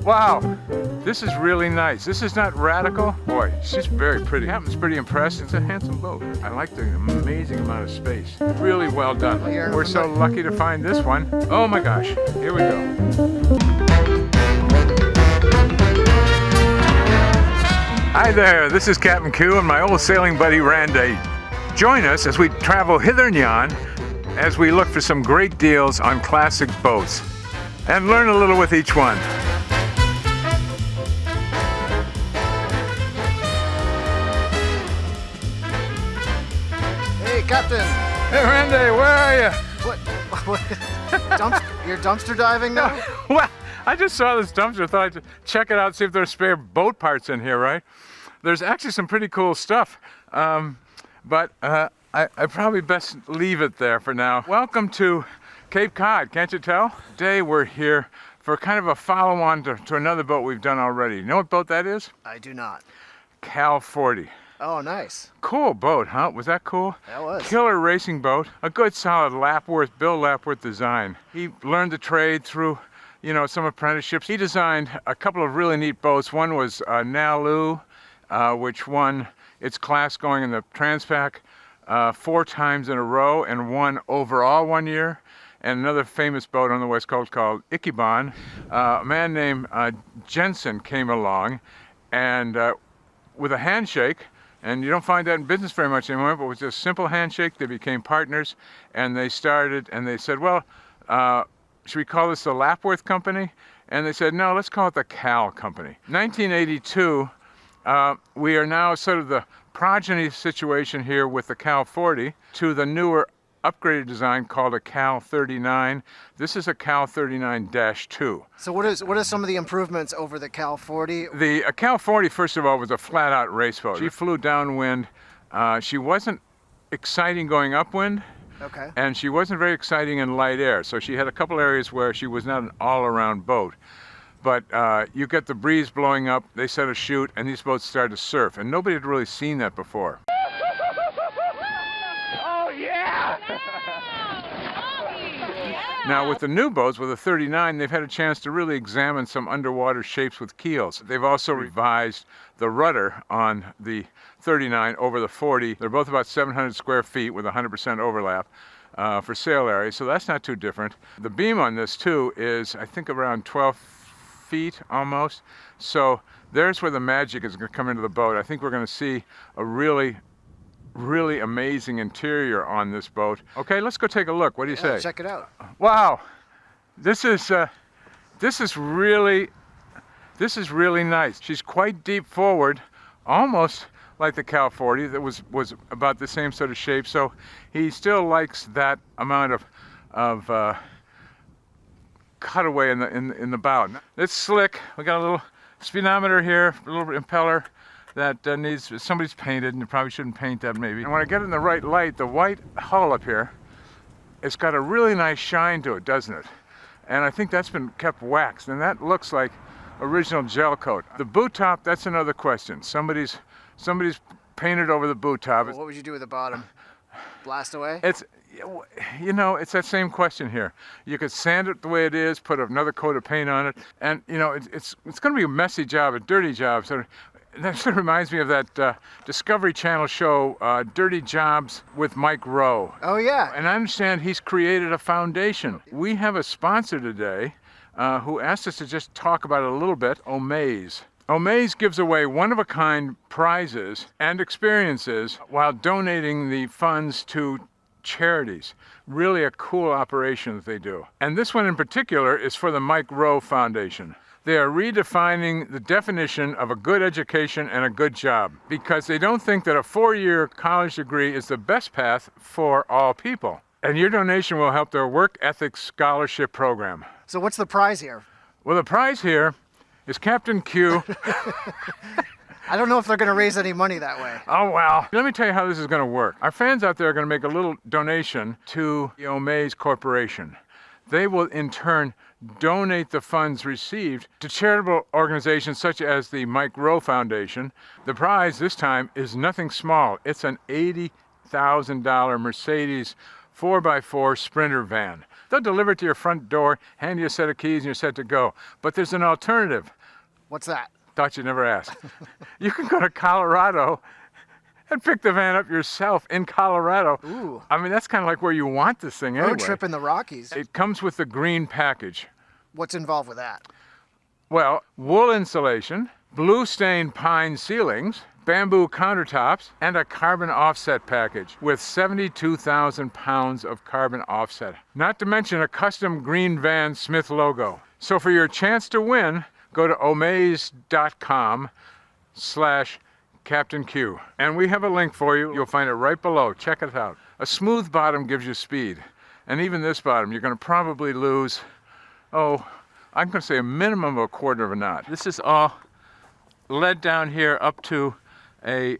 Wow, this is really nice. This is not radical. Boy, she's very pretty. Captain's pretty impressed. It's a handsome boat. I like the amazing amount of space. Really well done. We're so lucky to find this one. Oh my gosh, here we go. Hi there, this is Captain Q and my old sailing buddy Randy. Join us as we travel hither and yon as we look for some great deals on classic boats and learn a little with each one. Hey, Captain! Hey Randy, where are you? What? You're dumpster diving now? Well, I just saw this dumpster, thought I'd check it out, see if there's spare boat parts in here, right? There's actually some pretty cool stuff, but I probably best leave it there for now. Welcome to Cape Cod, can't you tell? Today we're here for kind of a follow-on to another boat we've done already. You know what boat that is? I do not. Cal 40. Oh, nice. Cool boat, huh? Was that cool? That was. Killer racing boat. A good solid Lapworth, Bill Lapworth design. He learned the trade through, you know, some apprenticeships. He designed a couple of really neat boats. One was Nalu, which won its class going in the Transpac 4 times in a row and won overall one year. And another famous boat on the West Coast called Ikebana. A man named Jensen came along and with a handshake, and you don't find that in business very much anymore, but with just a simple handshake, they became partners, and they started, and they said, well, should we call this the Lapworth Company? And they said, no, let's call it the Cal Company. 1982, we are now sort of the progeny situation here with the Cal 40 to the newer upgraded design called a Cal 39. This is a Cal 39-2. So what are some of the improvements over the Cal 40? The Cal 40, first of all, was a flat-out race boat. She flew downwind. She wasn't exciting going upwind. Okay. And she wasn't very exciting in light air. So she had a couple areas where she was not an all-around boat. But you get the breeze blowing up, they set a chute, and these boats started to surf. And nobody had really seen that before. Oh, yeah! Now with the new boats, with the 39, they've had a chance to really examine some underwater shapes with keels. They've also revised the rudder on the 39 over the 40. They're both about 700 square feet with 100% overlap for sail area, so that's not too different. The beam on this too is, I think, around 12 feet almost. So there's where the magic is going to come into the boat. I think we're going to see a really amazing interior on this boat. Okay, let's go take a look. What do you say? Check it out. Wow, this is really nice. She's quite deep forward, almost like the Cal 40 that was about the same sort of shape. So he still likes that amount of cutaway in the bow. It's slick. We got a little speedometer here, a little impeller that needs, somebody's painted, and you probably shouldn't paint that maybe. And when I get it in the right light, the white hull up here, it's got a really nice shine to it, doesn't it? And I think that's been kept waxed, and that looks like original gel coat. The boot top, that's another question. Somebody's painted over the boot top. Well, what would you do with the bottom? Blast away? It's, you know, it's that same question here. You could sand it the way it is, put another coat of paint on it, and you know, it's going to be a messy job, a dirty job. So that sort of reminds me of that Discovery Channel show, Dirty Jobs with Mike Rowe. Oh, yeah. And I understand he's created a foundation. We have a sponsor today who asked us to just talk about it a little bit, Omaze. Omaze gives away one-of-a-kind prizes and experiences while donating the funds to charities. Really a cool operation that they do. And this one in particular is for the Mike Rowe Foundation. They are redefining the definition of a good education and a good job because they don't think that a 4-year college degree is the best path for all people. And your donation will help their work ethics scholarship program. So what's the prize here? Well, the prize here is Captain Q. I don't know if they're going to raise any money that way. Oh, well. Let me tell you how this is going to work. Our fans out there are going to make a little donation to the Omaze Corporation. They will, in turn, donate the funds received to charitable organizations such as the Mike Rowe Foundation. The prize this time is nothing small. It's an $80,000 Mercedes 4x4 Sprinter van. They'll deliver it to your front door, hand you a set of keys, and you're set to go. But there's an alternative. What's that? Thought you'd never ask. You can go to Colorado and pick the van up yourself in Colorado. Ooh. I mean, that's kind of like where you want this thing anyway. Road trip in the Rockies. It comes with the green package. What's involved with that? Well, wool insulation, blue stained pine ceilings, bamboo countertops, and a carbon offset package with 72,000 pounds of carbon offset. Not to mention a custom Green Van Smith logo. So for your chance to win, go to omaze.com/Captain Q. And we have a link for you. You'll find it right below. Check it out. A smooth bottom gives you speed. And even this bottom, you're going to probably lose, I'm going to say a minimum of a quarter of a knot. This is all led down here up to a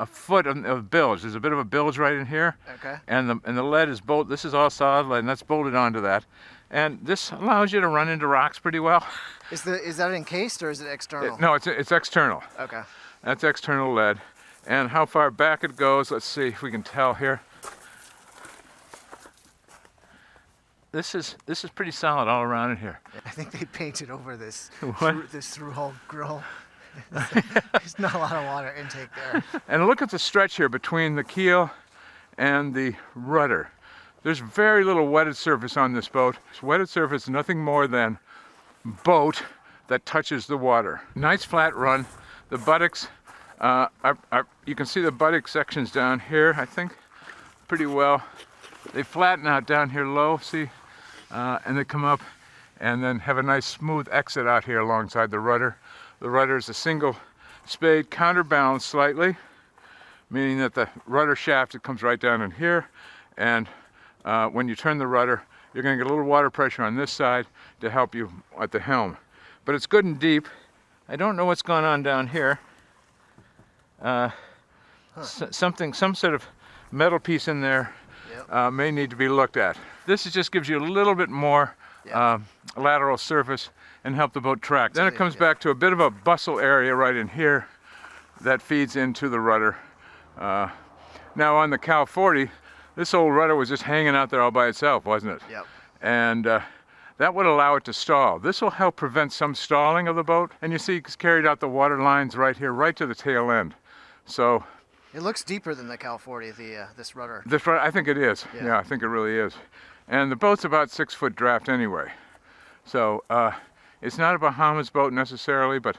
foot of bilge. There's a bit of a bilge right in here. Okay. And the lead is this is all solid lead, and that's bolted onto that. And this allows you to run into rocks pretty well. Is that encased or is it external? No, it's external. Okay. That's external lead. And how far back it goes, let's see if we can tell here. This is pretty solid all around in here. I think they painted over this What? through-hole grill. There's not a lot of water intake there. And look at the stretch here between the keel and the rudder. There's very little wetted surface on this boat. This wetted surface is nothing more than boat that touches the water. Nice flat run. The buttocks, you can see the buttock sections down here, I think, pretty well. They flatten out down here low, see? And they come up and then have a nice smooth exit out here alongside the rudder. The rudder is a single spade counterbalanced slightly, meaning that the rudder shaft, it comes right down in here. And when you turn the rudder, you're going to get a little water pressure on this side to help you at the helm. But it's good and deep. I don't know what's going on down here. Some sort of metal piece in there may need to be looked at. This just gives you a little bit more lateral surface and help the boat track. Then it comes back to a bit of a bustle area right in here that feeds into the rudder. Now on the Cal 40, this old rudder was just hanging out there all by itself, wasn't it? Yep. And that would allow it to stall. This will help prevent some stalling of the boat. And you see it's carried out the water lines right here, right to the tail end. So it looks deeper than the Cal 40, this rudder. this, I think it is. Yeah, I think it really is. And the boat's about 6 foot draft anyway. So it's not a Bahamas boat necessarily, but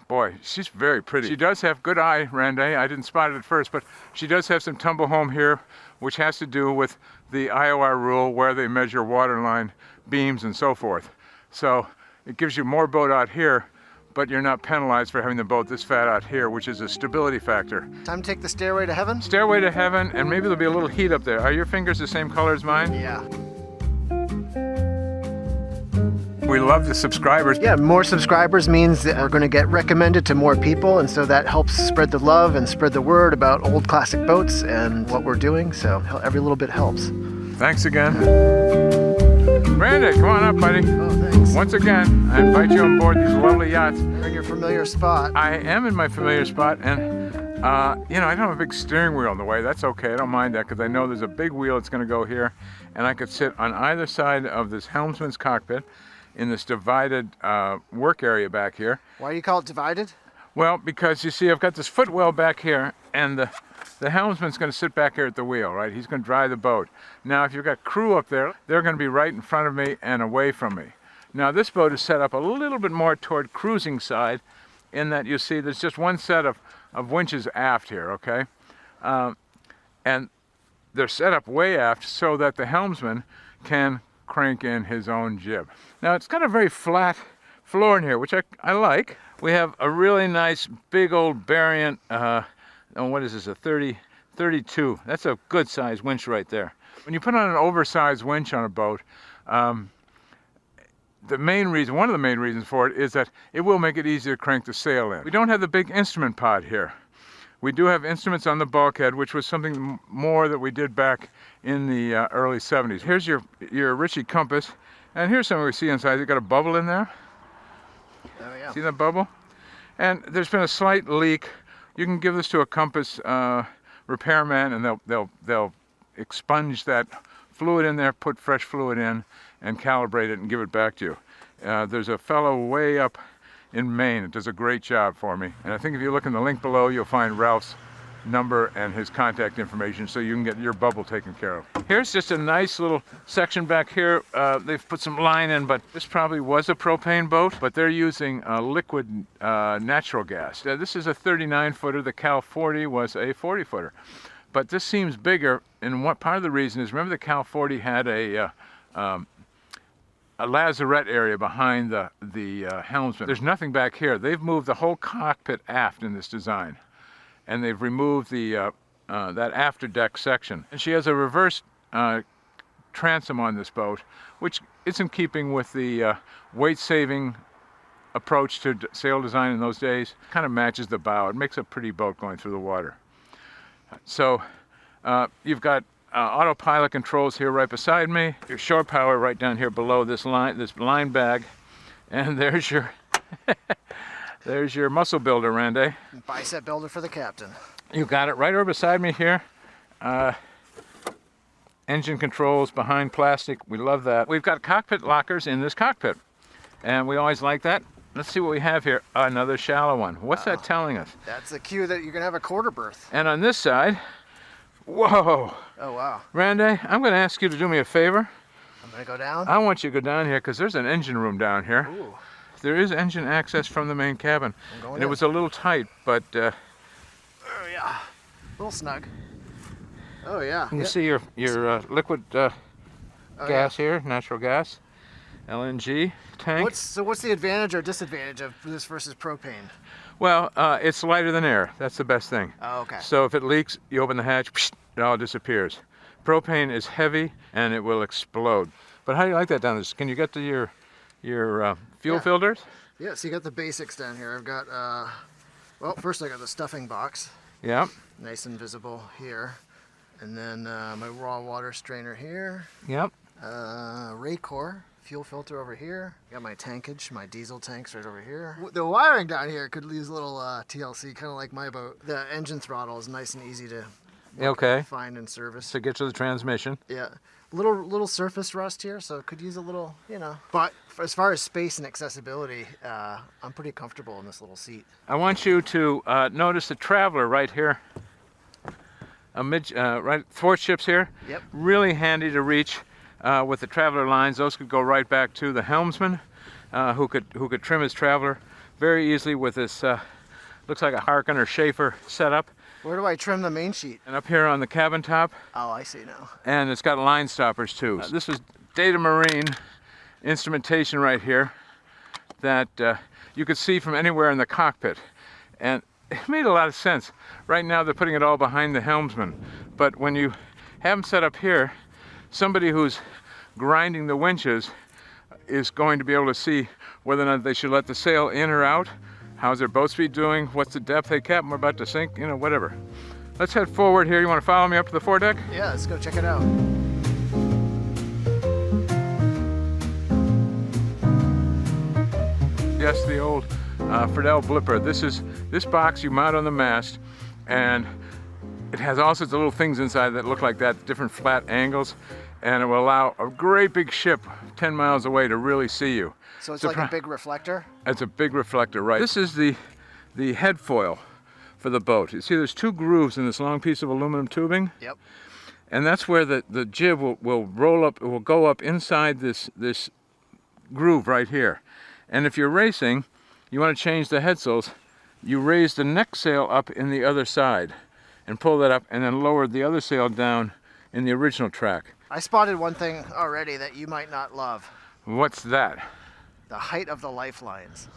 boy, she's very pretty. She does have good eye, Randy. I didn't spot it at first, but she does have some tumble home here, which has to do with the IOR rule where they measure waterline beams and so forth. So it gives you more boat out here, but you're not penalized for having the boat this fat out here, which is a stability factor. Time to take the stairway to heaven? Stairway to heaven, and maybe there'll be a little heat up there. Are your fingers the same color as mine? Yeah. We love the subscribers. Yeah, more subscribers means that we're going to get recommended to more people, and so that helps spread the love and spread the word about old classic boats and what we're doing, so every little bit helps. Thanks again. Randy, come on up, buddy. Oh, thanks. Once again, I invite you on board these lovely yachts. You're in your familiar spot. I am in my familiar spot, and you know, I don't have a big steering wheel in the way. That's okay, I don't mind that, because I know there's a big wheel that's going to go here, and I could sit on either side of this helmsman's cockpit in this divided work area back here. Why do you call it divided? Well, because you see, I've got this footwell back here, and the helmsman's going to sit back here at the wheel, right? He's going to drive the boat. Now, if you've got crew up there, they're going to be right in front of me and away from me. Now, this boat is set up a little bit more toward cruising side, in that you see there's just one set of winches aft here, okay? And they're set up way aft so that the helmsman can crank in his own jib. Now, it's got a very flat floor in here, which I like. We have a really nice big old Variant, what is this, a 32. That's a good size winch right there. When you put on an oversized winch on a boat, one of the main reasons for it is that it will make it easier to crank the sail in. We don't have the big instrument pod here. We do have instruments on the bulkhead, which was something more that we did back in the early 70s. Here's your Ritchie compass, and here's something we see inside. It's got a bubble in there. Oh, yeah. See that bubble? And there's been a slight leak. You can give this to a compass repairman, and they'll expunge that fluid in there, put fresh fluid in, and calibrate it and give it back to you. There's a fellow way up in Maine that does a great job for me. And I think if you look in the link below, you'll find Ralph's number and his contact information so you can get your bubble taken care of. Here's just a nice little section back here. They've put some line in, but this probably was a propane boat, but they're using liquid natural gas. This is a 39-footer. The Cal 40 was a 40-footer. But this seems bigger, and what part of the reason is, remember the Cal 40 had a lazarette area behind the helmsman. There's nothing back here. They've moved the whole cockpit aft in this design, and they've removed the that after deck section. And she has a reverse transom on this boat, which is in keeping with the weight-saving approach to sail design in those days. Kind of matches the bow. It makes a pretty boat going through the water. So you've got autopilot controls here right beside me. Your shore power right down here below this line bag, and there's your there's your muscle builder, Randy. Bicep builder for the captain. You got it right over beside me here. Engine controls behind plastic. We love that. We've got cockpit lockers in this cockpit, and we always like that. Let's see what we have here. Another shallow one. What's that telling us? That's the cue that you're gonna have a quarter berth. And on this side, whoa. Oh wow. Randy, I'm going to ask you to do me a favor. I'm gonna go down. I want you to go down here because there's an engine room down here. Ooh. There is engine access from the main cabin. I'm going And it in. was a little tight, but Oh yeah. A little snug. Oh yeah. you Yep. see your liquid gas here, natural gas, LNG tank. What's the advantage or disadvantage of this versus propane? Well, it's lighter than air. That's the best thing. Oh, okay. So if it leaks, you open the hatch, psh, it all disappears. Propane is heavy and it will explode. But how do you like that down there? Can you get to your fuel Yeah. filters? Yeah, so you got the basics down here. I've got, well, first I got the stuffing box, Yeah. nice and visible here. And then my raw water strainer here. Yep. Raycor fuel filter over here. Got my tankage, my diesel tanks right over here. The wiring down here could use a little TLC, kind of like my boat. The engine throttle is nice and easy to Okay. find and service. To get to the transmission. Yeah, little surface rust here, so it could use a little, you know. But as far as space and accessibility, I'm pretty comfortable in this little seat. I want you to notice the traveler right here. Right, fortships here. Yep. Really handy to reach with the traveler lines. Those could go right back to the helmsman, who could trim his traveler very easily with this. Looks like a Harkin or Schaefer setup. Where do I trim the main sheet? And up here on the cabin top, Oh, I see now. and it's got line stoppers too. This is Data Marine instrumentation right here that you could see from anywhere in the cockpit, and it made a lot of sense. Right now they're putting it all behind the helmsman, but when you have them set up here, somebody who's grinding the winches is going to be able to see whether or not they should let the sail in or out. How's their boat speed doing? What's the depth? Hey, Captain, we're about to sink, you know, whatever. Let's head forward here. You want to follow me up to the foredeck? Yeah, let's go check it out. Yes, the old Foredeck blipper. This box you mount on the mast, and it has all sorts of little things inside that look like that, different flat angles, and it will allow a great big ship 10 miles away to really see you. So it's like a big reflector? It's a big reflector, right. This is the head foil for the boat. You see there's two grooves in this long piece of aluminum tubing, Yep. and that's where the jib will roll up, it will go up inside this groove right here. And if you're racing, you want to change the head sails, you raise the neck sail up in the other side and pull that up, and then lower the other sail down in the original track. I spotted one thing already that you might not love. What's that? The height of the lifelines.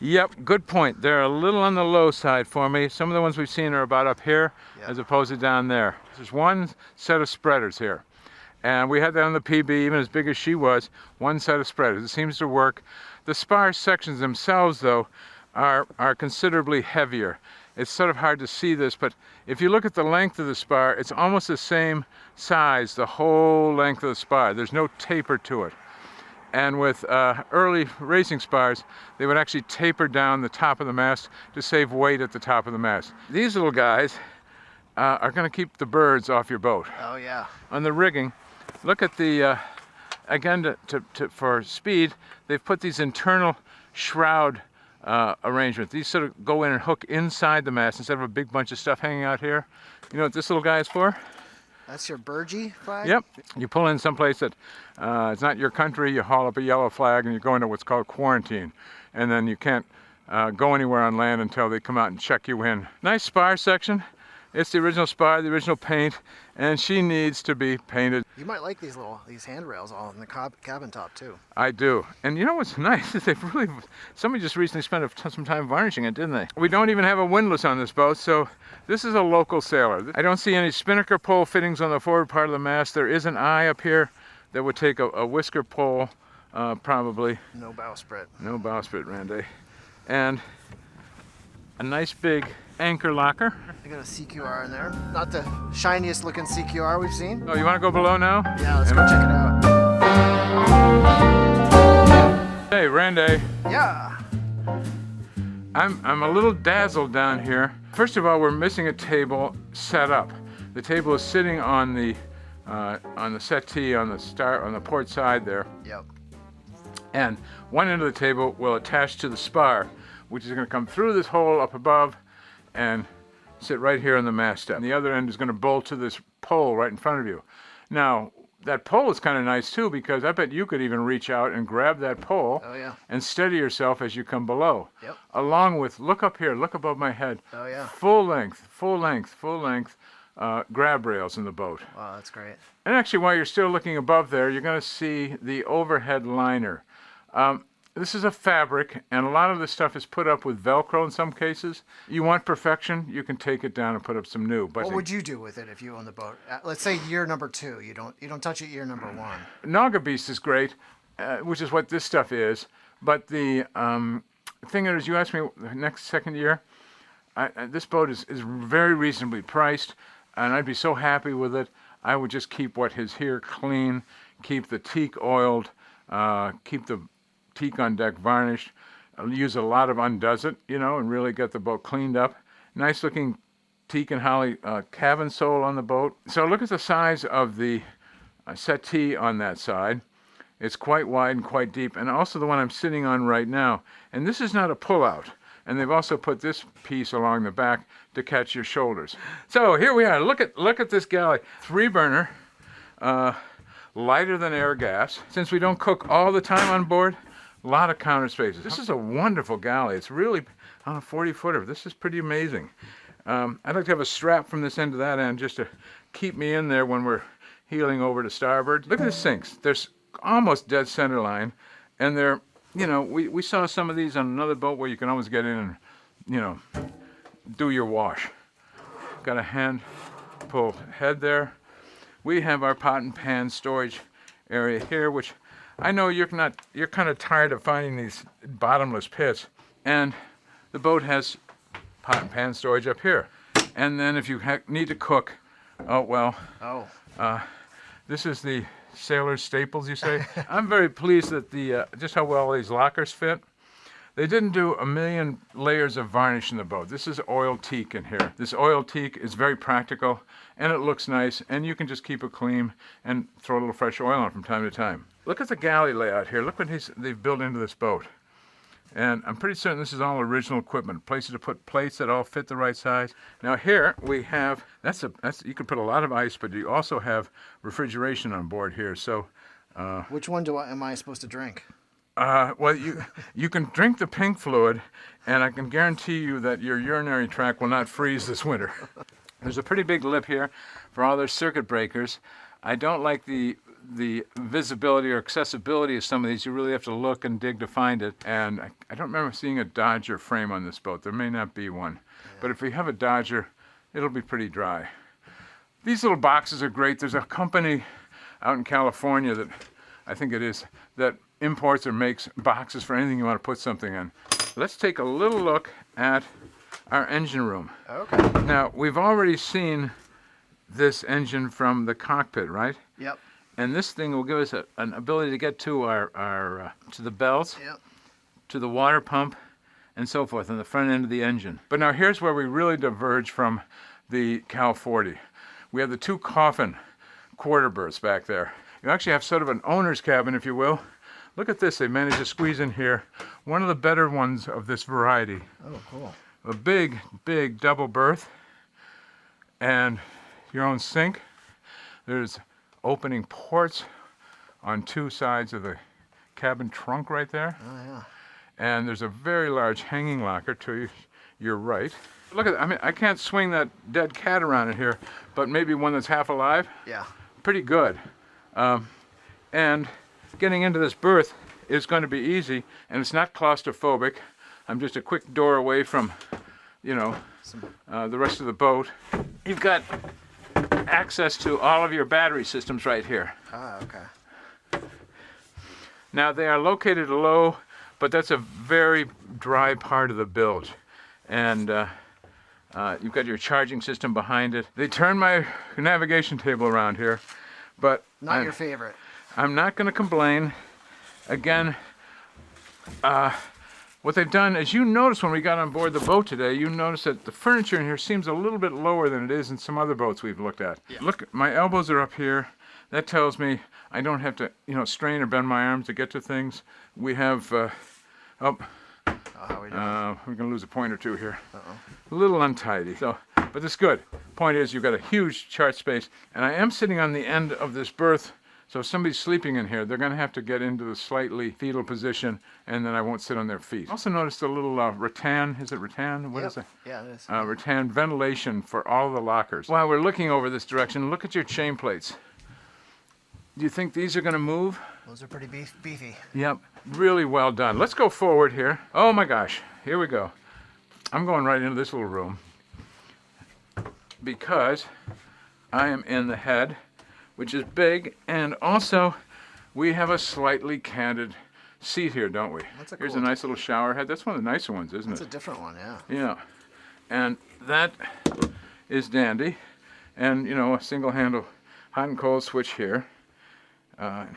Yep, good point. They're a little on the low side for me. Some of the ones we've seen are about up here, Yep. as opposed to down there. There's one set of spreaders here. And we had that on the PB, even as big as she was, one set of spreaders. It seems to work. The spar sections themselves, though, are considerably heavier. It's sort of hard to see this, but if you look at the length of the spar, it's almost the same size, the whole length of the spar. There's no taper to it. And with early racing spars, they would actually taper down the top of the mast to save weight at the top of the mast. These little guys are going to keep the birds off your boat. Oh yeah. On the rigging, Look at the, again, for speed, they've put these internal shroud arrangements. These sort of go in and hook inside the mast instead of a big bunch of stuff hanging out here. You know what this little guy is for? That's your Burgee flag? Yep. You pull in someplace that it's not your country, you haul up a yellow flag and you go into what's called quarantine. And then you can't go anywhere on land until they come out and check you in. Nice spar section. It's the original spar, the original paint, and she needs to be painted. You might like these handrails all in the cabin top too. I do. And you know what's nice is they've really, somebody just recently spent some time varnishing it, didn't they? We don't even have a windlass on this boat, so this is a local sailor. I don't see any spinnaker pole fittings on the forward part of the mast. There is an eye up here that would take a whisker pole, probably. No bowsprit. No bowsprit, Randy. And a nice big anchor locker. I got a CQR in there. Not the shiniest looking CQR we've seen. Oh, you want to go below now? Yeah, let's go check it out. Hey, Randy. Yeah. I'm a little dazzled down here. First of all, we're missing a table set up. The table is sitting on the settee on the port side there. Yep. And one end of the table will attach to the spar, which is going to come through this hole up above and sit right here on the mast step. And the other end is going to bolt to this pole right in front of you. Now, that pole is kind of nice too, because I bet you could even reach out and grab that pole. Oh, yeah. And steady yourself as you come below. Yep. Along with, look up here, look above my head. Oh, yeah. Full length grab rails in the boat. Wow, that's great. And actually, while you're still looking above there, you're going to see the overhead liner. This is a fabric, and a lot of this stuff is put up with Velcro in some cases. You want perfection, you can take it down and put up some new. But what would you do with it if you own the boat? Let's say year number 2. You don't touch it year number 1. Naga Beast is great, which is what this stuff is. But the thing is, you asked me the second year, this boat is very reasonably priced, and I'd be so happy with it. I would just keep what is here clean, keep the teak oiled, keep the teak on deck varnished, use a lot of undoes it, and really get the boat cleaned up. Nice looking teak and holly cabin sole on the boat. So look at the size of the settee on that side. It's quite wide and quite deep, and also the one I'm sitting on right now. And this is not a pull-out. And they've also put this piece along the back to catch your shoulders. So here we are. Look at this galley. 3-burner, lighter than air gas. Since we don't cook all the time on board, a lot of counter spaces. This is a wonderful galley. It's really on a 40-footer. This is pretty amazing. I'd like to have a strap from this end to that end just to keep me in there when we're heeling over to starboard. Look at the sinks. They're almost dead center line, and they're, we saw some of these on another boat where you can always get in and, do your wash. Got a hand pull head there. We have our pot and pan storage area here, which I know you're kind of tired of finding these bottomless pits, and the boat has pot and pan storage up here. And then if you need to cook, this is the sailor's staples, you say. I'm very pleased that just how well these lockers fit. They didn't do a million layers of varnish in the boat. This is oil teak in here. This oil teak is very practical, and it looks nice, and you can just keep it clean and throw a little fresh oil on from time to time. Look at the galley layout here. Look what they've built into this boat. And I'm pretty certain this is all original equipment. Places to put plates that all fit the right size. Now here we have, you could put a lot of ice, but you also have refrigeration on board here. So, which one am I supposed to drink? Well, you can drink the pink fluid, and I can guarantee you that your urinary tract will not freeze this winter. There's a pretty big lip here for all their circuit breakers. I don't like the visibility or accessibility of some of these. You really have to look and dig to find it. And I don't remember seeing a Dodger frame on this boat. There may not be one. Yeah. But if we have a Dodger, it'll be pretty dry. These little boxes are great. There's a company out in California that I think it is that imports or makes boxes for anything you want to put something in. Let's take a little look at our engine room. Okay. Now, we've already seen this engine from the cockpit, right? Yep. And this thing will give us an ability to get to our to the belts, yep, to the water pump, and so forth on the front end of the engine. But now here's where we really diverge from the Cal 40. We have the 2 coffin quarter berths back there. You actually have sort of an owner's cabin, if you will. Look at this, they managed to squeeze in here. One of the better ones of this variety. Oh, cool. A big, big double berth and your own sink. There's opening ports on 2 sides of the cabin trunk right there. Oh, yeah. And there's a very large hanging locker to your right. Look at that. I mean, I can't swing that dead cat around in here, but maybe one that's half alive. Yeah. Pretty good. And getting into this berth is going to be easy, and it's not claustrophobic. I'm just a quick door away from, you know, the rest of the boat. You've got access to all of your battery systems right here. Ah, okay. Now they are located low, but that's a very dry part of the bilge. And you've got your charging system behind it. They turned my navigation table around here, but Not your favorite. I'm not going to complain. Again, what they've done, as you noticed when we got on board the boat today, you noticed that the furniture in here seems a little bit lower than it is in some other boats we've looked at. Yeah. Look, my elbows are up here. That tells me I don't have to, you know, strain or bend my arms to get to things. We have, How we doing? we're going to lose a point or two here. Uh-oh. A little untidy, so, but it's good. Point is, you've got a huge chart space, and I am sitting on the end of this berth, so if somebody's sleeping in here, they're going to have to get into the slightly fetal position, and then I won't sit on their feet. Also noticed a little rattan, is it rattan? What is it? Yeah, it is. Rattan ventilation for all the lockers. While we're looking over this direction, look at your chain plates. Do you think these are going to move? Those are pretty beefy. Yep, really well done. Let's go forward here. Oh my gosh, here we go. I'm going right into this little room because I am in the head, which is big, and also we have a slightly canted seat here, don't we? That's a Here's cool a nice little shower head. That's one of the nicer ones, isn't That's it? a different one, yeah. Yeah, and that is dandy. And you know, a single handle hot and cold switch here.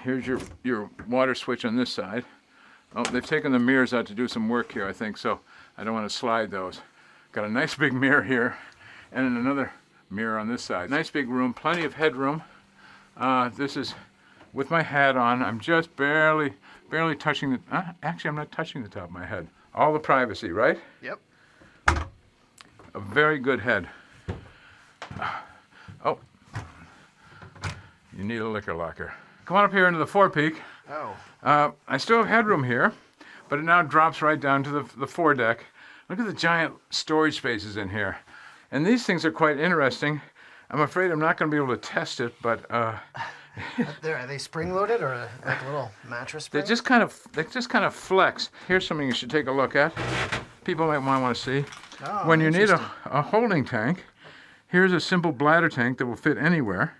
Here's your water switch on this side. Oh, they've taken the mirrors out to do some work here, I think, so I don't want to slide those. Got a nice big mirror here, and then another mirror on this side. Nice big room, plenty of headroom. This is with my hat on. I'm just barely touching the, actually I'm not touching the top of my head. All the privacy, right? Yep. A very good head. Oh, you need a liquor locker. Come on up here into the forepeak. Oh. I still have headroom here, but it now drops right down to the foredeck. Look at the giant storage spaces in here. And these things are quite interesting. I'm afraid I'm not going to be able to test it, but Are they spring-loaded or like a little mattress spring? they just kind of flex. Here's something you should take a look at. People might want to see. Oh, When you need interesting. a holding tank, here's a simple bladder tank that will fit anywhere,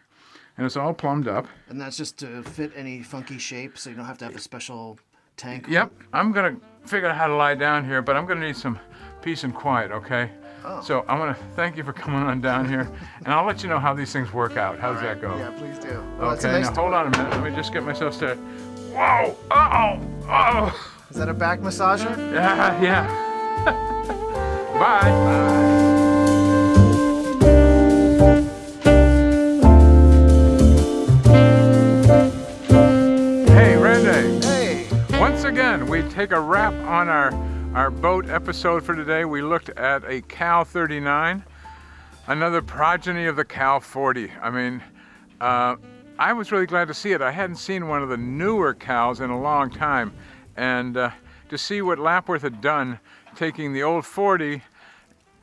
and it's all plumbed up. And that's just to fit any funky shape, so you don't have to have a special tank. Yep, I'm gonna figure out how to lie down here, but I'm gonna need some peace and quiet, okay? Oh. So I want to thank you for coming on down here, and I'll let you know how these things work out. How does that go? Yeah, please do. Well, that's a Okay, nice now hold on a minute. Let me just get myself started. Whoa! Uh-oh! Oh! Is that a back massager? Yeah, yeah. Bye. Hey, Randy. Hey. Once again, we take a wrap on our boat episode for today. We looked at a Cal 39, another progeny of the Cal 40. I mean, I was really glad to see it. I hadn't seen one of the newer Cals in a long time, and to see what Lapworth had done, taking the old 40,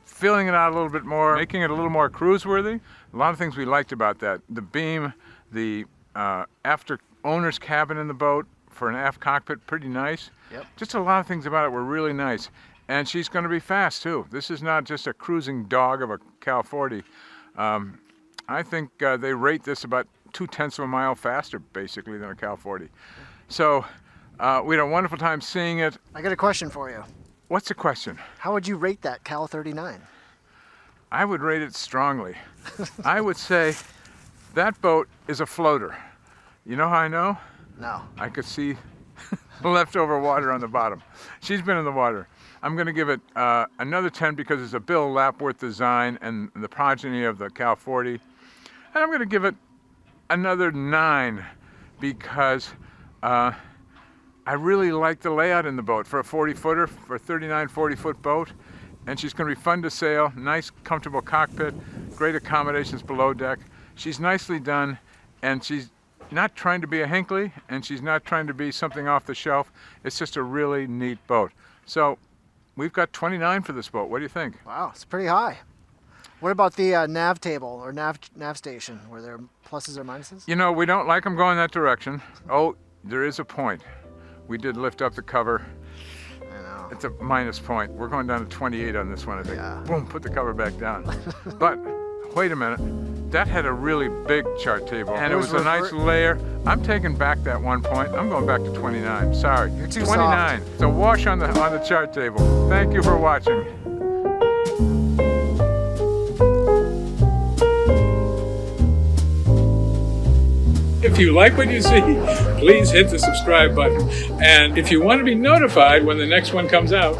filling it out a little bit more, making it a little more cruise-worthy. A lot of things we liked about that. The beam, the after owner's cabin in the boat for an aft cockpit, pretty nice. Yep. Just a lot of things about it were really nice. And she's going to be fast too. This is not just a cruising dog of a Cal 40. I think they rate this about 0.2 of a mile faster, basically, than a Cal 40. So we had a wonderful time seeing it. I got a question for you. What's the question? How would you rate that Cal 39? I would rate it strongly. I would say that boat is a floater. You know how I know? No. I could see leftover water on the bottom. She's been in the water. I'm going to give it another 10 because it's a Bill Lapworth design and the progeny of the Cal 40. And I'm going to give it another 9 because I really like the layout in the boat for a 40-footer, for a 39, 40-foot boat. And she's going to be fun to sail, nice, comfortable cockpit, great accommodations below deck. She's nicely done, and she's not trying to be a Hinckley, and she's not trying to be something off the shelf. It's just a really neat boat. So we've got 29 for this boat. What do you think? Wow, it's pretty high. What about the nav table or nav station? Were there pluses or minuses? You know, we don't like them going that direction. Oh, there is a point. We did lift up the cover. I know. It's a minus point. We're going down to 28 on this one, I think. Yeah. Boom, put the cover back down. But wait a minute. That had a really big chart table, and it was a nice layer. I'm taking back that 1 point. I'm going back to 29. Sorry. You're too 29. soft. It's a wash on the chart table. Thank you for watching. If you like what you see, please hit the subscribe button. And if you want to be notified when the next one comes out,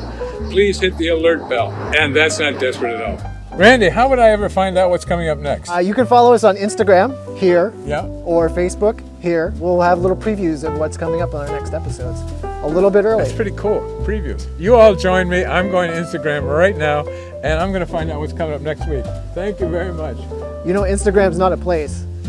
please hit the alert bell. And that's not desperate at all. Randy, how would I ever find out what's coming up next? You can follow us on Instagram here, Yeah. or Facebook here. We'll have little previews of what's coming up on our next episodes a little bit early. That's pretty cool. Previews. You all join me. I'm going to Instagram right now, and I'm going to find out what's coming up next week. Thank you very much. You know, Instagram's not a place.